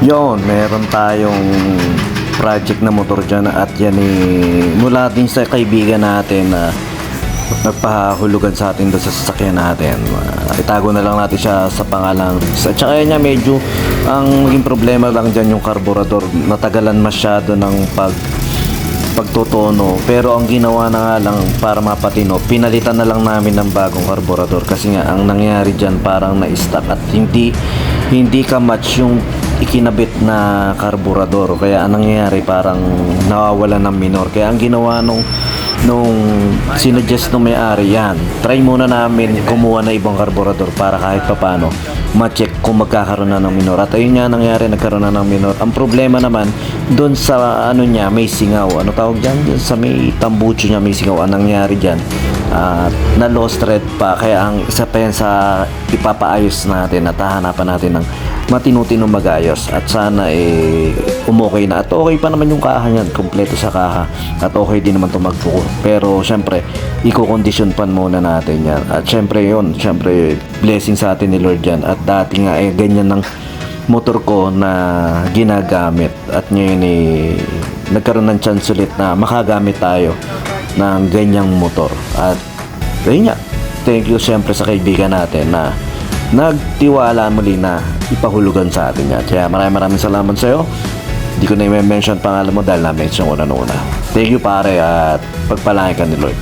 Yon, meron tayong project na motor dyan at yan mula din sa kaibigan natin na nagpahulugan sa atin doon sa sasakyan natin. Itago na lang natin siya sa pangalang Riz. At saka niya medyo ang naging problema lang dyan yung karburador. Natagalan masyado ng pagtutono, pero ang ginawa na nga lang para mapatino, pinalitan na lang namin ng bagong karburador kasi nga ang nangyari dyan parang na-stuck at hindi ka match yung ikinabit na karburador, kaya ang nangyayari parang nawawala ng minor. Kaya ang ginawa nung sinuggest nung may-ari, yan, try muna namin kumuha na ibang karburador para kahit papano ma-check kung magkakaroon na ng minor. At ayun nga nangyari, nagkaroon na ng minor. Ang problema naman doon sa ano niya, may singaw, ano tawag dyan, sa may tambucho niya may singaw. Ang nangyari dyan, na lost thread pa, kaya ang isa pa yan sa ipapaayos natin at hahanapan natin ng matinutinong mag-ayos. At sana umokay na, at okay pa naman yung kaha niyan, kompleto sa kaha, at okay din naman itong magbuko. Pero syempre i-condition pan muna natin yan. At syempre yun, syempre blessing sa atin ni Lord yan. At dati nga ganyan ng motor ko na ginagamit, at ngayon nagkaroon ng chance ulit na makagamit tayo ng ganyang motor. At ayun nga, thank you syempre sa kaibigan natin na nagtiwala muli na ipahulugan sa atin yan. Kaya maraming salamat sa iyo. Hindi ko na i-mention pangalan mo dahil na-mention ko na noon. Thank you pare, at pagpalain ka ni Lord.